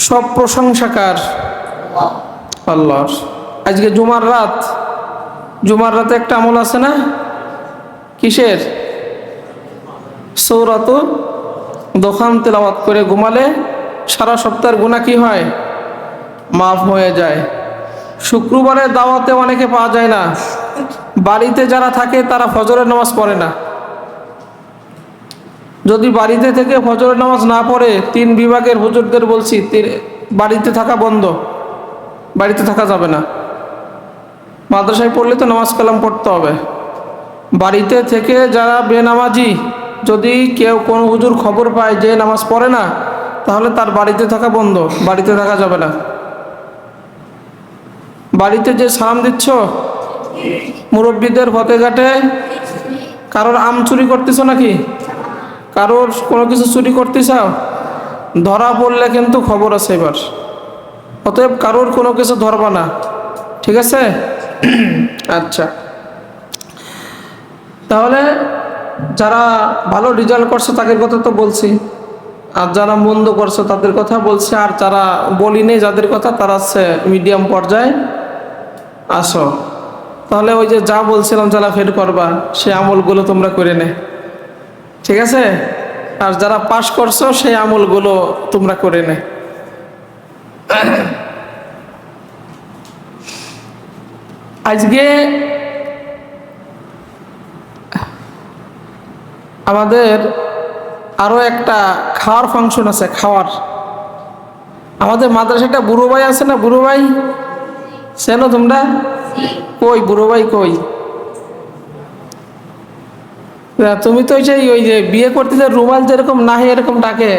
সব প্রশংসাকার আল্লাহর। আজকে জুমার রাত, জুমার রাতে একটা আমল আছে না, কিসের? সূরাতু দোকান তেলাওয়াত করে ঘুমালে সারা সপ্তাহের গুনাহ কি হয়? মাফ হয়ে যায়। শুক্রবারের দাওয়াতে অনেকে পাওয়া যায় না, বাড়িতে যারা থাকে তারা ফজরের নামাজ পড়ে না। যদি বাড়িতে থেকে ফজরের নামাজ না পড়ে, 3 বিভাগের হুজুরদের বলছি বাড়িতে থাকা বন্ধ, বাড়িতে থাকা যাবে না। মাদ্রাসায় পড়লে তো নামাজ কালাম পড়তে হবে। বাড়িতে থেকে যারা বেনামাজি, যদি কেউ কোনো হুজুর খবর পায় যে নামাজ পড়ে না, তাহলে তার বাড়িতে থাকা বন্ধ, বাড়িতে থাকা যাবে না। বাড়িতে যে সালাম দিচ্ছ মুরব্বীদের পথে ঘাটে, কারোর আম চুরি করতেছ নাকি? কারোর কোনো কিছু চুরি করতেছাও? ধরা পড়লে কিন্তু খবর আছে এবার। অতএব কারোর কোনো কিছু ধরবা না, ঠিক আছে? আচ্ছা, তাহলে যারা ভালো রেজাল্ট করছে তাদের কথা তো বলছি, আর যারা মন্দ করছে তাদের কথা বলছি, আর যারা বলিনি যাদের কথা তারা হচ্ছে মিডিয়াম পর্যায়ে আসো। তাহলে ওই যে যা বলছিলাম যারা ফের করবা সেই আমলগুলো তোমরা করে নে, ঠিক আছে? আর যারা পাস করছো সেই আমলগুলো তোমরা করে নে। আজকে আমাদের আরো একটা খাওয়ার ফাংশন আছে, খাওয়ার। আমাদের মাদ্রাসায় একটা বুড়ো ভাই আছে না, বুড়ো ভাই চেনো তোমরা? কই বুড়ো ভাই কই? তুমি তো ওই যে বিয়ে করতে যে রুমাল যেরকম নাহি এরকম ডাকে।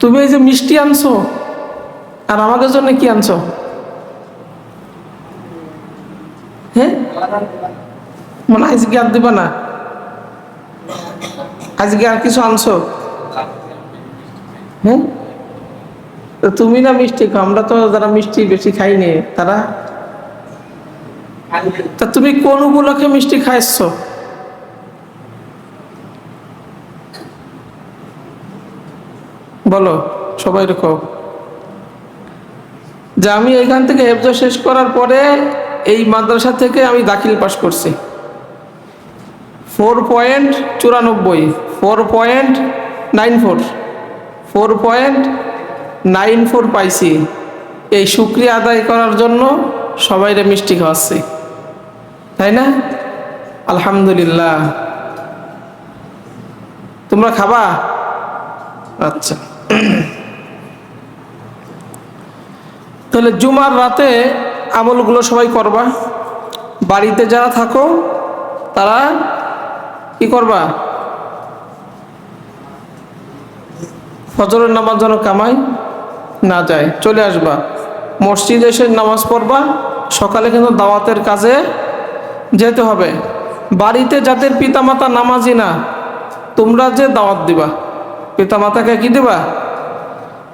তুমি এই যে মিষ্টি আনছো, আর আমাদের জন্য কি আনছো? হ্যাঁ, মনে হয় আজকে আর দিবা না? আজকে আর কিছু আনছো? হ্যাঁ, তুমি না মিষ্টি খাও, আমরা তো যারা মিষ্টি বেশি খাইনি তারা। তা তুমি কোন উপলক্ষে মিষ্টি খাইছ? বলো, সবাই রেখো। যে আমি এখান থেকে হেফজ শেষ করার পরে এই মাদ্রাসা থেকে আমি দাখিল পাস করছি 4.94, 4.94 পাইছি। এই শুকরিয়া আদায় করার জন্য সবাইরে মিষ্টি খাওয়াচ্ছি, তাই না? আলহামদুলিল্লাহ। তোমরা খাবা? আচ্ছা, তাহলে জুমার রাতে আমলগুলো সবাই করবা। বাড়িতে যারা থাকো তারা কি করবা? ফজরের নামাজ যেন কামাই না যায়, চলে আসবা মসজিদে এসে নামাজ পড়বা। সকালে কিন্তু দাওয়াতের কাজে যেতে হবে। বাড়িতে যাদের পিতামাতা নামাজি না, তোমরা যে দাওয়াত দিবা, পিতামাতাকে কি দিবা?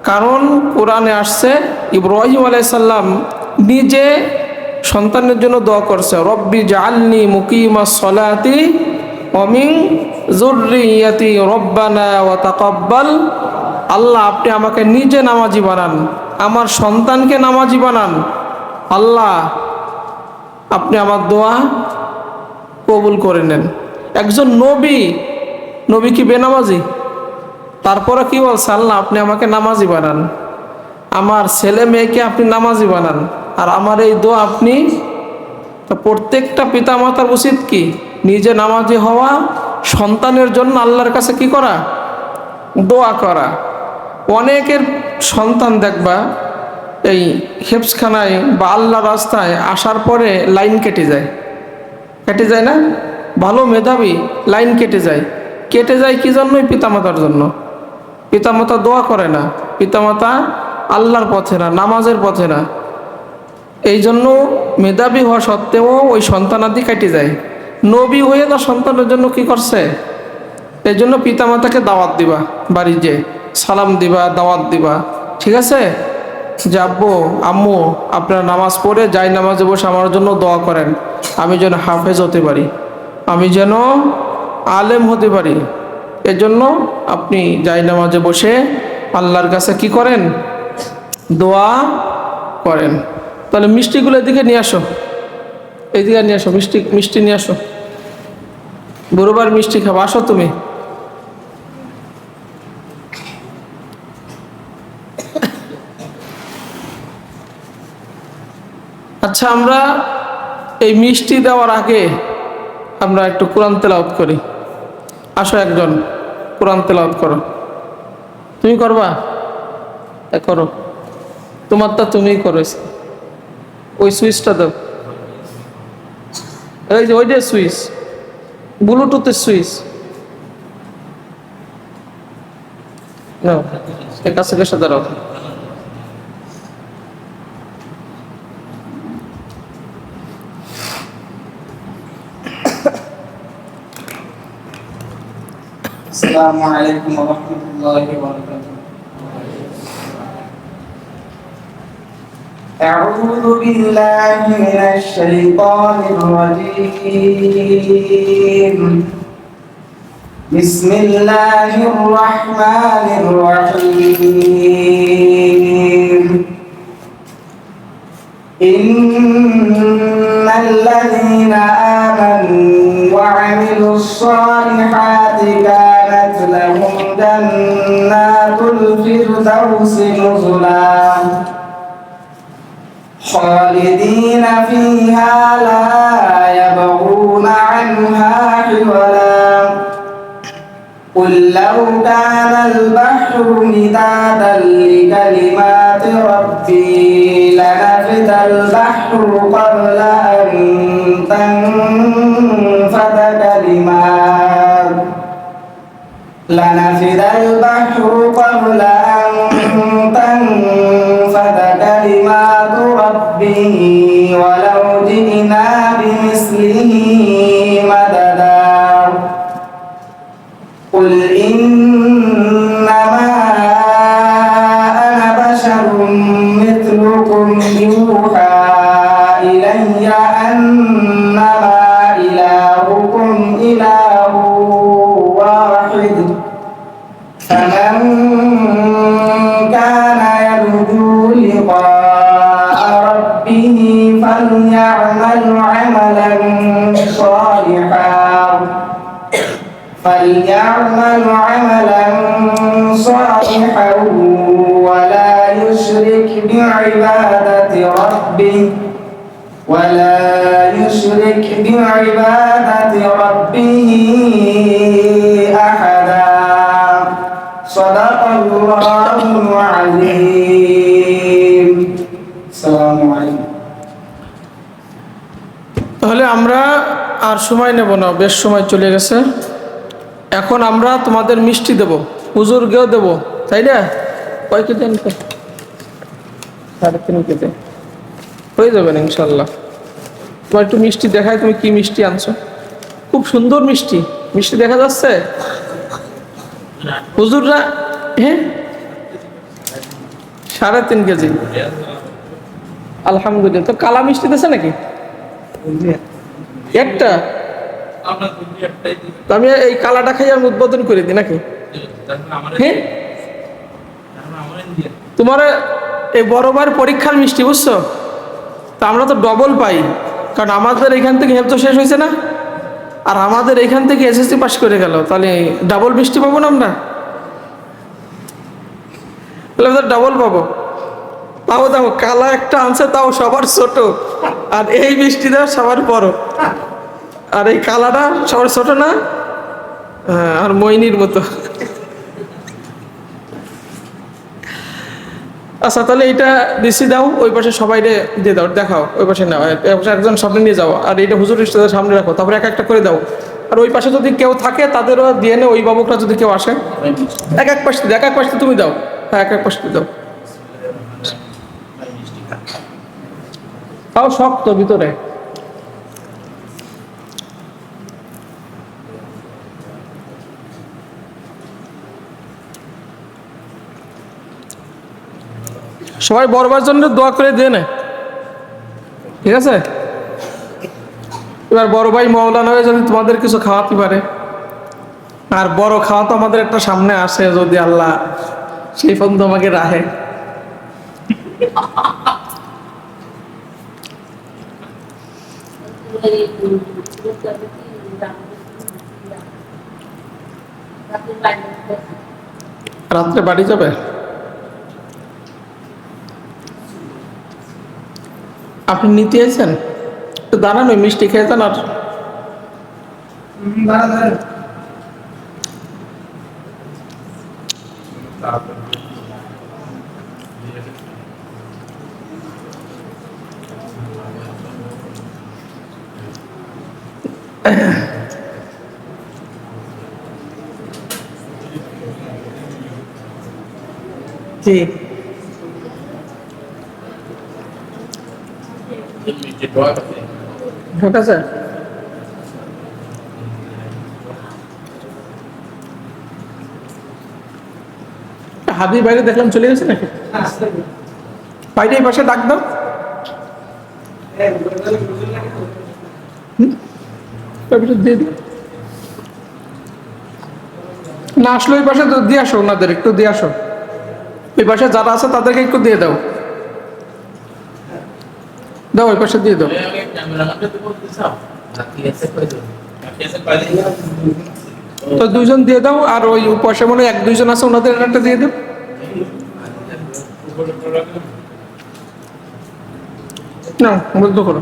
কারণ কোরআনে আসছে ইব্রাহিম আলাইহিস সালাম নিজে সন্তানের জন্য দোয়া করছে, রব্বি জাআলনি মুকিমাস সলাতি ওয়া মিন যুররিয়াতি রব্বানা ওয়া তাকাব্বাল। আল্লাহ, আপনি আমাকে নিজে নামাজি বানান, আমার সন্তানকে নামাজি বানান। আল্লাহ, আপনি আমার দোয়া কবুল করে নেন। একজন নবী কি বেনামাজি? তারপরে কি বলছে? আল্লাহ, আপনি আমাকে নামাজি বানান, আমার ছেলে মেয়েকে আপনি নামাজি বানান, আর আমার এই দোয়া আপনি। প্রত্যেকটা পিতামাতার উচিত কি? নিজে নামাজি হওয়া, সন্তানের জন্য আল্লাহর কাছে কি করা? দোয়া করা। অনেকের সন্তান দেখবা এই হেফজখানায় বা আল্লাহ রাস্তায় আসার পরে লাইন কেটে যায় না? ভালো মেধাবী, লাইন কেটে যায় কি জন্যই? পিতামাতার জন্য। পিতামাতা দোয়া করে না, পিতামাতা আল্লাহর পথে না, নামাজের পথে না। এই জন্য মেধাবী হওয়া সত্ত্বেও ওই সন্তানাদি কেটে যায়। নবী হয়ে তার সন্তানের জন্য কি করছে? এই জন্য পিতামাতাকে দাওয়াত দিবা, বাড়ি যে সালাম দিবা, দাওয়াত দিবা, ঠিক আছে? যে আব্বু আম্মু আপনারা নামাজ পড়ে যাই নামাজে বসে আমার জন্য দোয়া করেন, আমি যেন হাফেজ হতে পারি, আমি যেন আলেম হতে পারি, এজন্য আপনি জায়নামাজে বসে আল্লাহর কাছে কি করেন? দোয়া করেন। তাহলে মিষ্টিগুলো এদিকে নিয়ে আসো, এইদিকে নিয়ে আসো, মিষ্টি মিষ্টি নিয়ে আসো। বড়বার মিষ্টি খাবো, আসো তুমি। আচ্ছা, আমরা এই মিষ্টি দেওয়ার আগে আমরা একটু কোরআন তেলাওয়াত করি। আসো, একজন কোরআন তেলাওয়াত করো। তুমি করবা? করো, তোমারটা তুমিই করো। ওই সুইচটা দাও, এই যে ওইটা সুইচ, ব্লুটুথের সুইচ নাও, কাছে কাছে দাঁড়াও। السلام عليكم ورحمة الله وبركاته. أعوذ بالله من الشيطان الرجيم. بسم الله الرحمن الرحيم. إن الذين آمنوا وعملوا الصالحات كانت لهم جنات الفردوس نزلا خالدين فيها لا يبغون عنها حولا قل لو كان البحر مدادا لكلمات ربي لنفد البحر قبل أن تنفد كلمات لنفد البحر قبل أن تنفد كلمات ربي ولو جئنا بمثله مددا قل إنما أنا بشر مثلكم يوحى إلي أنما إلهكم إله واحد فمن كان يرجو لقاء ربه فليعمل عملا صالحا ولا يشرك بعبادة ربه أحدا صدق الله العظيم. السلام عليكم. তাহলে আমরা আর সময় নেব না, বেশ সময় চলে গেছে। এখন আমরা তোমাদের মিষ্টি দেব, হুজুরকেও দেব, তাই না? কয় কেজি আনতে? 3.5 কেজি হয়ে যাবেন ইনশাল্লাহ। তোমার একটু মিষ্টি দেখায়, তুমি কি মিষ্টি আনছো? খুব সুন্দর মিষ্টি, মিষ্টি দেখা যাচ্ছে হুজুররা। হ্যাঁ, 3.5 কেজি। আলহামদুলিল্লাহ। তো কালা মিষ্টি দিচ্ছে নাকি? একটা। আমি এই কালাটা খাই আমি উদ্বোধন করে দিই নাকি? হ্যাঁ, তোমার এই বড়বার পরীক্ষার মিষ্টি, বুঝছো? তা আমরা তো ডবল পাই, কারণ আমাদের এখান থেকে হেফজ শেষ হয়েছে না, আর আমাদের এখান থেকে এসএসসি পাস করে গেল, তাহলে ডাবল মিষ্টি পাবো না আমরা? তাহলে ডাবল পাবো। তাও দেখো, কালা একটা আনছে, তাও সবার ছোট, আর এই মিষ্টি দেওয়া সবার বড়, আর এই কালাটা সবার ছোট না? হ্যাঁ, আর মইনির মতো। আচ্ছা, তাহলে এটা দিছি, দাও ওই পাশে সবাই দিয়ে দাও, দেখাও ওই পাশে নাও, একজন সামনে নিয়ে যাও, আর এটা হুজুর ইস্তাদের সামনে রাখো, তারপরে এক একটা করে দাও। আর ওই পাশে যদি কেউ থাকে তাদেরও দিয়ে নে, ওই বাবুকরা যদি কেউ আসে, এক এক পাশে তুমি দাও। হ্যাঁ, এক এক পাশে দাও। তাও শক্ত ভিতরে। সবাই বড়বার জন্য দোয়া করে দিয়ে নেয়, ঠিক আছে? এবার বড় ভাই মওলানা হয়ে যদি তোমাদের কিছু খাওয়াতে পারে, আর বড় খাওয়া তো আমাদের একটা সামনে আসে, যদি আল্লাহ সেই পর্যন্ত আমাকে রাখে। রাত্রে বাড়ি যাবে? আপনি নিতে আছেন? তো দাঁড়ান, ওই মিষ্টি খেয়ে যান। আর জি, ঠিক আছে। হাবিব বাইরে দেখলাম চলে গেছে নাকি? বাইরে এই পাশে ডাক দাও। দিয়ে দিও। না আসলে ওই পাশে দিয়ে আসো, ওনাদের একটু দিয়ে আসো। ওই পাশে যারা আছে তাদেরকে একটু দিয়ে দাও। দাও, ওই পাশে দিয়ে দাও। তো দুইজন দিয়ে দাও, আর ওই পাশে মনে হয় এক দুইজন আছে, ওনাদের একটা দিয়ে দাও। না বন্ধ করো।